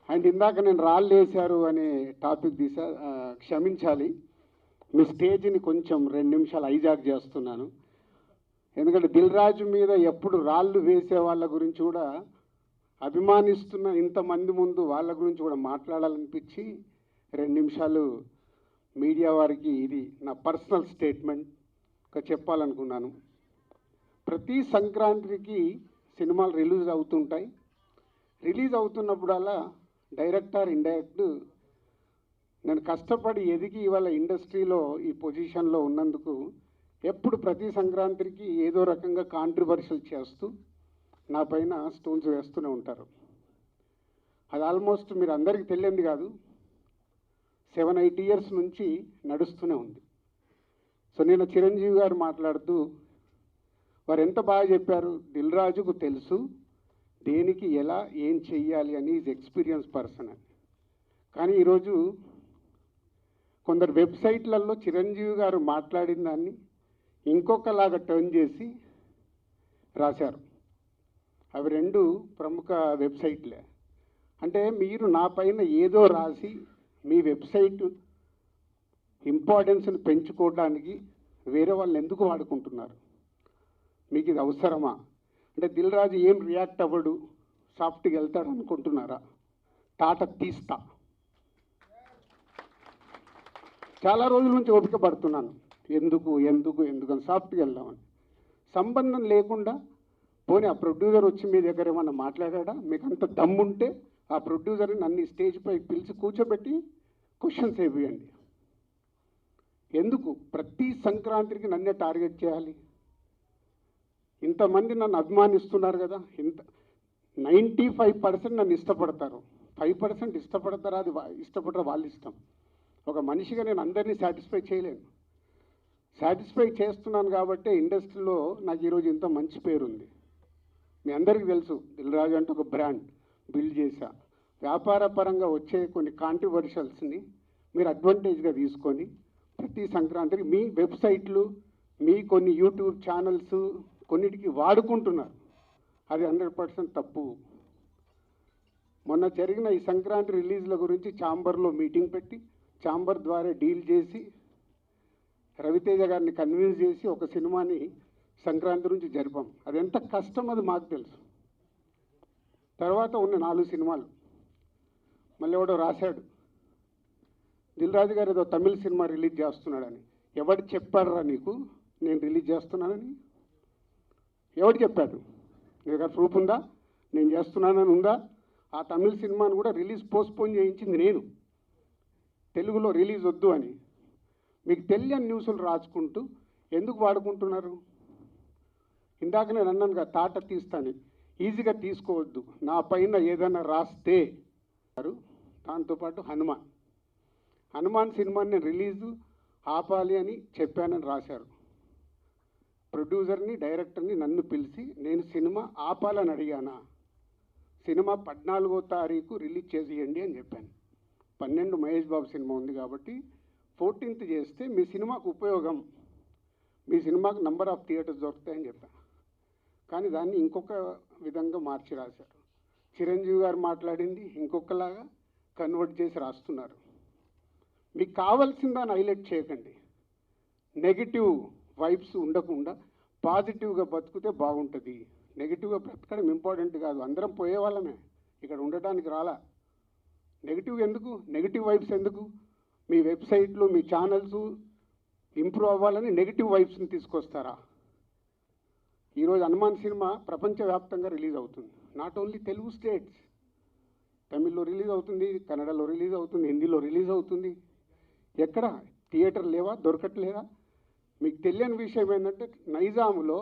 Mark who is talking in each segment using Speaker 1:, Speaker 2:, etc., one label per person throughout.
Speaker 1: And ఇందాక నేను రాళ్ళు వేశారు అనే టాపిక్ తీసా, క్షమించాలి. మీ స్టేజ్ని కొంచెం 2 నిమిషాలు హైజాక్ చేస్తున్నాను. ఎందుకంటే దిల్ రాజు మీద ఎప్పుడు రాళ్ళు వేసే వాళ్ళ గురించి కూడా అభిమానిస్తున్న ఇంతమంది ముందు వాళ్ళ గురించి కూడా మాట్లాడాలనిపించి 2 నిమిషాలు మీడియా వారికి ఇది నా పర్సనల్ స్టేట్మెంట్గా చెప్పాలనుకున్నాను. ప్రతి సంక్రాంతికి సినిమాలు రిలీజ్ అవుతుంటాయి. రిలీజ్ అవుతున్నప్పుడల్లా డైరెక్టర్ ఇండైరెక్ట్ నేను కష్టపడి ఎదిగి ఇవాళ ఇండస్ట్రీలో ఈ పొజిషన్లో ఉన్నందుకు ఎప్పుడు ప్రతి సంక్రాంతికి ఏదో రకంగా కాంట్రవర్షియల్ చేస్తూ నా పైన స్టోన్స్ వేస్తూనే ఉంటారు. అది ఆల్మోస్ట్ మీరు అందరికీ తెలియంది కాదు, 7-8 ఇయర్స్ నుంచి నడుస్తూనే ఉంది. సో నేను చిరంజీవి గారు మాట్లాడుతూ వారు ఎంత బాగా చెప్పారు, దిల్ రాజుకు తెలుసు దేనికి ఎలా ఏం చెయ్యాలి అని, ఈజ్ ఎక్స్పీరియన్స్ పర్సన్ అని. కానీ ఈరోజు కొందరు వెబ్సైట్లలో చిరంజీవి గారు మాట్లాడిన దాన్ని ఇంకొకలాగా టర్న్ చేసి రాశారు. అవి 2 ప్రముఖ వెబ్సైట్లే. అంటే మీరు నా పైన ఏదో రాసి మీ వెబ్సైట్ ఇంపార్టెన్స్ని పెంచుకోవడానికి వేరే వాళ్ళు ఎందుకు వాడుకుంటున్నారు? మీకు ఇది అవసరమా? అంటే దిల్ రాజు ఏం రియాక్ట్ అవ్వడు, సాఫ్ట్గా వెళ్తాడు అనుకుంటున్నారా? టాటా తీస్తా. చాలా రోజుల నుంచి ఓపిక పడుతున్నాను, ఎందుకు ఎందుకు ఎందుకు అని సాఫ్ట్గా వెళ్దామని. సంబంధం లేకుండా పోనీ ఆ ప్రొడ్యూసర్ వచ్చి మీ దగ్గర ఏమన్నా మాట్లాడా? మీకు అంత దమ్ముంటే ఆ ప్రొడ్యూసర్ని నన్ను స్టేజ్ పైకి పిలిచి కూర్చోబెట్టి క్వశ్చన్స్ వేయండి. ఎందుకు ప్రతి సంక్రాంతికి నన్నే టార్గెట్ చేయాలి? ఇంతమంది నన్ను అభిమానిస్తున్నారు కదా, 95% నన్ను ఇష్టపడతారు, 5% ఇష్టపడతారా? అది ఇష్టపడరా వాళ్ళ ఇష్టం. ఒక మనిషిగా నేను అందరినీ సాటిస్ఫై చేయలేను. సాటిస్ఫై చేస్తున్నాను కాబట్టి ఇండస్ట్రీలో నాకు ఈరోజు ఇంత మంచి పేరుంది. మీ అందరికీ తెలుసు, దిల్ రాజు అంటే ఒక బ్రాండ్ బిల్డ్ చేశా. వ్యాపార పరంగా వచ్చే కొన్ని కాంట్రవర్షియల్స్ని మీరు అడ్వాంటేజ్గా తీసుకొని ప్రతి సంక్రాంతికి మీ వెబ్సైట్లు, మీ కొన్ని యూట్యూబ్ ఛానల్స్ కొన్నిటికి వాడుకుంటున్నారు. అది 100% తప్పు. మొన్న జరిగిన ఈ సంక్రాంతి రిలీజ్ల గురించి ఛాంబర్లో మీటింగ్ పెట్టి ఛాంబర్ ద్వారా డీల్ చేసి రవితేజ గారిని కన్విన్స్ చేసి ఒక సినిమాని సంక్రాంతి నుంచి జరిపాం. అది ఎంత కష్టం అది మాకు తెలుసు. తర్వాత ఉన్న 4 సినిమాలు మళ్ళీ ఎవడో రాశాడు, దిల్ రాజు గారు ఏదో తమిళ సినిమా రిలీజ్ చేస్తున్నాడని. ఎవడు చెప్పాడురా నీకు నేను రిలీజ్ చేస్తున్నానని? ఎవడు చెప్పాడు? నీ దగ్గర ప్రూఫ్ ఉందా నేను చేస్తున్నానని ఉందా? ఆ తమిళ సినిమాను కూడా రిలీజ్ పోస్ట్పోన్ చేయించింది నేను, తెలుగులో రిలీజ్ వద్దు అని. మీకు తెలియని న్యూస్లు రాసుకుంటూ ఎందుకు వాడుకుంటున్నారు? ఇందాక నేను అన్నాను కదా, తాట తీస్తాను, ఈజీగా తీసుకోవద్దు. నా పైన ఏదైనా రాస్తే దాంతోపాటు హనుమాన్ సినిమాని నేను రిలీజు ఆపాలి అని చెప్పానని రాశారు. ప్రొడ్యూసర్ని డైరెక్టర్ని నన్ను పిలిచి నేను సినిమా ఆపాలని అడిగానా? సినిమా 14వ తారీఖు రిలీజ్ చేసేయండి అని చెప్పాను. 12 మహేష్ బాబు సినిమా ఉంది కాబట్టి 14th చేస్తే మీ సినిమాకు ఉపయోగం, మీ సినిమాకు నెంబర్ ఆఫ్ థియేటర్స్ దొరుకుతాయని చెప్పాను. కానీ దాన్ని ఇంకొక విధంగా మార్చి రాశారు. చిరంజీవి గారు మాట్లాడింది ఇంకొకలాగా కన్వర్ట్ చేసి రాస్తున్నారు. మీకు కావాల్సిన దాన్ని హైలైట్ చేయకండి. నెగిటివ్ వైబ్స్ ఉండకుండా పాజిటివ్గా బతుకుతే బాగుంటుంది. నెగిటివ్గా బ్రతకడం ఇంపార్టెంట్ కాదు, అందరం పోయే వాళ్ళమే, ఇక్కడ ఉండటానికి రాలా. నెగిటివ్ ఎందుకు, నెగిటివ్ వైబ్స్ ఎందుకు? మీ వెబ్సైట్లు మీ ఛానల్స్ ఇంప్రూవ్ అవ్వాలని నెగిటివ్ వైబ్స్ని తీసుకొస్తారా? ఈరోజు హనుమాన్ సినిమా ప్రపంచవ్యాప్తంగా రిలీజ్ అవుతుంది. నాట్ ఓన్లీ తెలుగు స్టేట్స్, తమిళ్లో రిలీజ్ అవుతుంది, కన్నడలో రిలీజ్ అవుతుంది, హిందీలో రిలీజ్ అవుతుంది. ఎక్కడ థియేటర్ లేవా, దొరకట్లేదా? మీకు తెలియని విషయం ఏంటంటే నైజాములో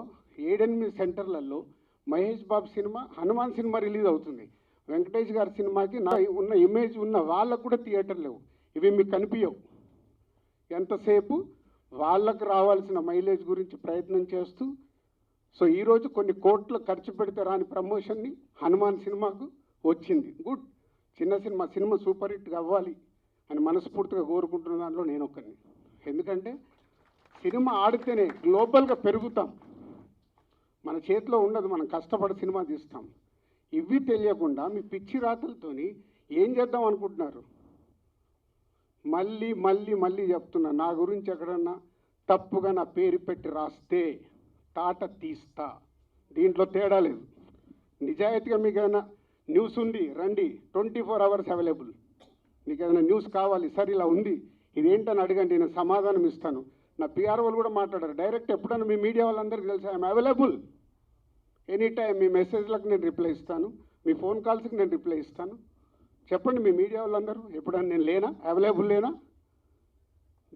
Speaker 1: 7-8 సెంటర్లలో Mahesh Babu cinema Hanuman cinema release అవుతుంది. వెంకటేష్ గారి సినిమాకి నా ఉన్న ఇమేజ్ ఉన్న వాళ్ళకు కూడా థియేటర్ లేవు. ఇవి మీకు కనిపించవు. ఎంతసేపు వాళ్ళకు రావాల్సిన మైలేజ్ గురించి ప్రయత్నం చేస్తూ, సో ఈరోజు కొన్ని కోట్లు ఖర్చు పెడితే రాని ప్రమోషన్ని హనుమాన్ సినిమాకు వచ్చింది. గుడ్, చిన్న సినిమా సూపర్ హిట్గా అవ్వాలి అని మనస్ఫూర్తిగా కోరుకుంటున్న దాంట్లో నేను ఒక్కరిని. ఎందుకంటే సినిమా ఆడితేనే గ్లోబల్గా పెరుగుతాం. మన చేతిలో ఉండదు, మనం కష్టపడి సినిమా తీస్తాం. ఇవి తెలియకుండా మీ పిచ్చి రాతలతోని ఏం చేద్దాం అనుకుంటున్నారు? మళ్ళీ మళ్ళీ మళ్ళీ చెప్తున్నా, నా గురించి ఎక్కడన్నా తప్పుగా నా పేరు పెట్టి రాస్తే తాట తీస్తా. దీంట్లో తేడా లేదు. నిజాయితీగా మీకు ఏదైనా న్యూస్ ఉంది రండి, 24 hours అవైలబుల్. మీకు ఏదైనా న్యూస్ కావాలి, సార్ ఇలా ఉంది ఇదేంటని అడగండి, నేను సమాధానం ఇస్తాను. నా పిఆర్ వాళ్ళు కూడా మాట్లాడారు డైరెక్ట్. ఎప్పుడన్నా మీ మీడియా వాళ్ళందరికీ తెలుసు ఐఎమ్ అవైలబుల్ ఎనీ టైం. మీ మెసేజ్లకు నేను రిప్లై ఇస్తాను, మీ ఫోన్ కాల్స్కి నేను రిప్లై ఇస్తాను. చెప్పండి మీ మీడియా వాళ్ళందరూ, ఎప్పుడన్నా నేను లేనా, అవైలబుల్ లేనా?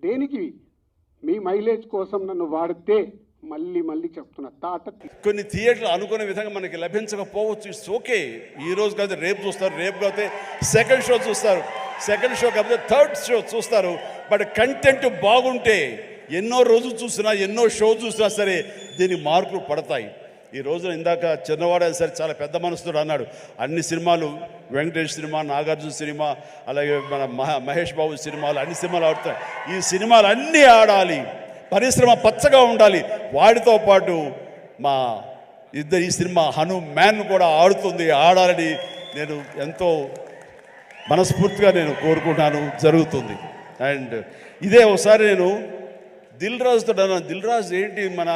Speaker 1: దేనికి? మీ మైలేజ్ కోసం నన్ను వాడితే మళ్ళీ మళ్ళీ చెప్తున్నా, తాట
Speaker 2: కొన్ని థియేటర్లు అనుకునే విధంగా మనకి లభించకపోవచ్చు. It's okay. ఈ రోజు కాదు రేపు చూస్తారు, రేపు కాకపోతే సెకండ్ షో చూస్తారు, సెకండ్ షో కాకపోతే థర్డ్ షో చూస్తారు. బట్ కంటెంట్ బాగుంటే ఎన్నో రోజులు చూసినా, ఎన్నో షో చూసినా సరే దీనికి మార్కులు పడతాయి. ఈ రోజున ఇందాక చిన్నవాడు సరే చాలా పెద్ద మనసుతో అన్నాడు, అన్ని సినిమాలు వెంకటేష్ సినిమా, నాగార్జున సినిమా, అలాగే మన మహేష్ బాబు సినిమాలు, అన్ని సినిమాలు ఆడుతాయి. ఈ సినిమాలు అన్నీ ఆడాలి, పరిశ్రమ పచ్చగా ఉండాలి. వాటితో పాటు మా ఈ సినిమా హనుమాన్ కూడా ఆడుతుంది, ఆడాలని నేను ఎంతో మనస్ఫూర్తిగా నేను కోరుకుంటున్నాను, జరుగుతుంది. అండ్ ఇదే ఒకసారి నేను దిల్ రాజుతో అన్నాను, దిల్ రాజు ఏంటి మన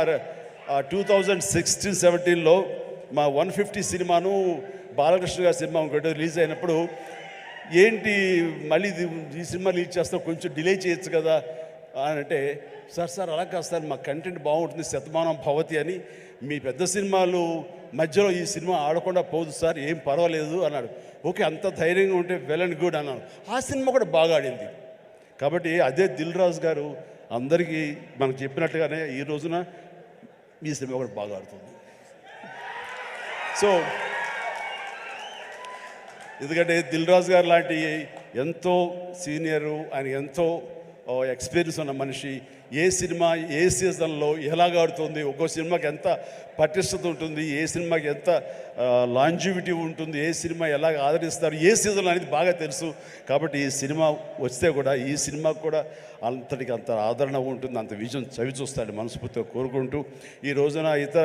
Speaker 2: 2016-17లో మా 150 సినిమాను బాలకృష్ణ గారి సినిమా ఇంకోటి రిలీజ్ అయినప్పుడు, ఏంటి మళ్ళీ ఈ సినిమా రిలీజ్ చేస్తాం, కొంచెం డిలే చేయొచ్చు కదా అని అంటే, సార్ అలా కాదు సార్, మా కంటెంట్ బాగుంటుంది, శతమానం భవతి అని, మీ పెద్ద సినిమాలు మధ్యలో ఈ సినిమా ఆడకుండా పోదు సార్, ఏం పర్వాలేదు అన్నాడు. ఓకే, అంత ధైర్యంగా ఉంటే వెల్ అండ్ గుడ్ అన్నాను. ఆ సినిమా కూడా బాగా ఆడింది. కాబట్టి అదే దిల్ రాజు గారు అందరికీ మనకు చెప్పినట్టుగానే ఈ రోజున ఈ సినిమా కూడా బాగా ఆడుతుంది. సో ఎందుకంటే దిల్ రాజు గారు లాంటి ఎంతో సీనియరు, ఆయన ఎంతో ఎక్స్పీరియన్స్ ఉన్న మనిషి, ఏ సినిమా ఏ సీజన్లో ఎలాగ ఆడుతుంది, ఒక్కో సినిమాకి ఎంత పటిష్టత ఉంటుంది, ఏ సినిమాకి ఎంత లాంజివిటీ ఉంటుంది, ఏ సినిమా ఎలాగ ఆదరిస్తారు, ఏ సీజన్ అనేది బాగా తెలుసు. కాబట్టి ఈ సినిమా వస్తే కూడా ఈ సినిమాకు కూడా అంతటికి అంత ఆదరణ ఉంటుంది, అంత విజయం చవి చూస్తాడు మనస్ఫూర్తిగా కోరుకుంటూ, ఈ రోజున ఇతర